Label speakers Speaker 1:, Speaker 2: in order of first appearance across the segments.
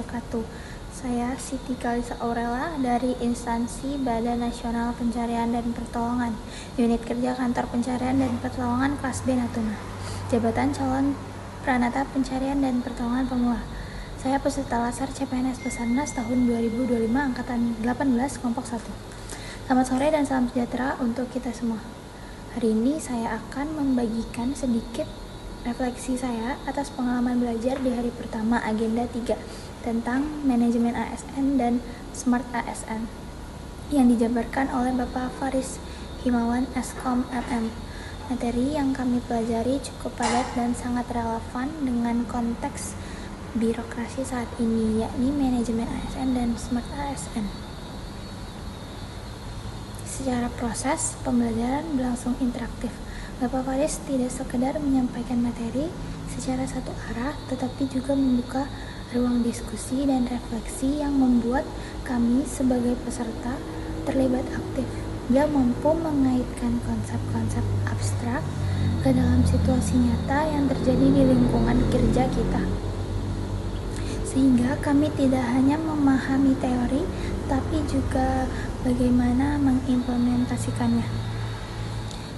Speaker 1: wabarakatuh. Saya Siti Kalisa Aurela dari instansi Badan Nasional Pencarian dan Pertolongan, Unit Kerja Kantor Pencarian dan Pertolongan kelas B Natuna, Jabatan Calon Pranata Pencarian dan Pertolongan Pemula. Saya peserta Lasar CPNS Basarnas tahun 2025 Angkatan 18 Kelompok 1. Selamat sore dan salam sejahtera untuk kita semua. Hari ini saya akan membagikan sedikit refleksi saya atas pengalaman belajar di hari pertama Agenda 3 tentang Manajemen ASN dan Smart ASN yang dijabarkan oleh Bapak Faris Himawan Eskom MM. Materi yang kami pelajari cukup padat dan sangat relevan dengan konteks birokrasi saat ini, yakni Manajemen ASN dan Smart ASN. Secara proses, pembelajaran berlangsung interaktif. Bapak Faris tidak sekedar menyampaikan materi secara satu arah, tetapi juga membuka ruang diskusi dan refleksi yang membuat kami sebagai peserta terlibat aktif. Dia mampu mengaitkan konsep-konsep abstrak ke dalam situasi nyata yang terjadi di lingkungan kerja kita. Sehingga kami tidak hanya memahami teori, tapi juga bagaimana mengimplementasikannya.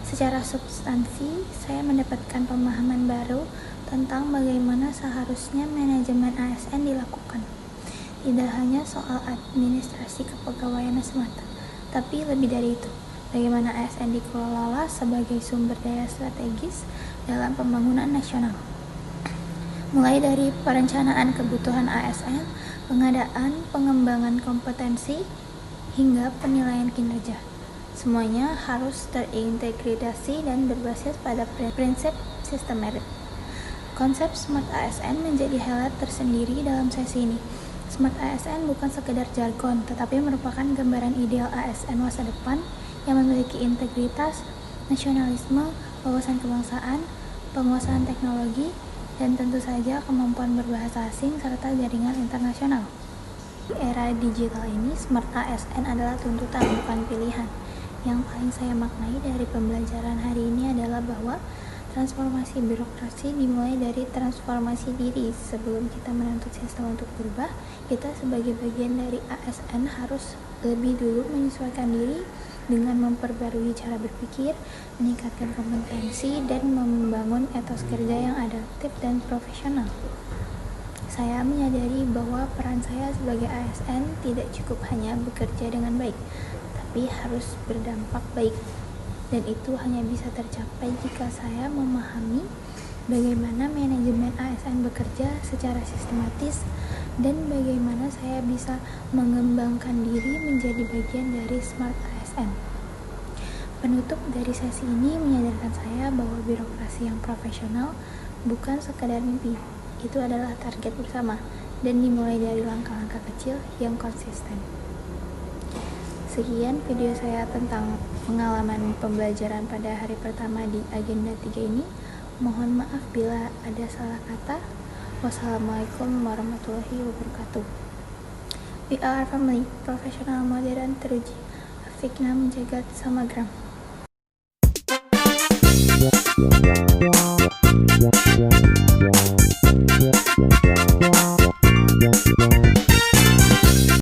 Speaker 1: Secara substansi, saya mendapatkan pemahaman baru tentang bagaimana seharusnya manajemen ASN dilakukan. Tidak hanya soal administrasi kepegawaian semata, tapi lebih dari itu, bagaimana ASN dikelola sebagai sumber daya strategis dalam pembangunan nasional. Mulai dari perencanaan kebutuhan ASN, pengadaan, pengembangan kompetensi, hingga penilaian kinerja. Semuanya harus terintegrasi dan berbasis pada prinsip sistem merit. Konsep Smart ASN menjadi highlight tersendiri dalam sesi ini. Smart ASN bukan sekedar jargon, tetapi merupakan gambaran ideal ASN masa depan yang memiliki integritas, nasionalisme, wawasan kebangsaan, penguasaan teknologi, dan tentu saja kemampuan berbahasa asing serta jaringan internasional. Di era digital ini, Smart ASN adalah tuntutan, bukan pilihan. Yang paling saya maknai dari pembelajaran hari ini adalah bahwa transformasi birokrasi dimulai dari transformasi diri. Sebelum kita menuntut sistem untuk berubah, kita sebagai bagian dari ASN harus lebih dulu menyesuaikan diri dengan memperbarui cara berpikir, meningkatkan kompetensi, dan membangun etos kerja yang adaptif dan profesional. Saya menyadari bahwa peran saya sebagai ASN tidak cukup hanya bekerja dengan baik, tapi harus berdampak baik. Dan itu hanya bisa tercapai jika saya memahami bagaimana manajemen ASN bekerja secara sistematis dan bagaimana saya bisa mengembangkan diri menjadi bagian dari Smart ASN. Penutup dari sesi ini menyadarkan saya bahwa birokrasi yang profesional bukan sekadar mimpi, itu adalah target bersama dan dimulai dari langkah-langkah kecil yang konsisten. Sekian video saya tentang pengalaman pembelajaran pada hari pertama di Agenda 3 ini. Mohon maaf bila ada salah kata. Wassalamualaikum warahmatullahi wabarakatuh. We are family, profesional modern teruji. Afikna menjaga samagram.
Speaker 2: Yeah.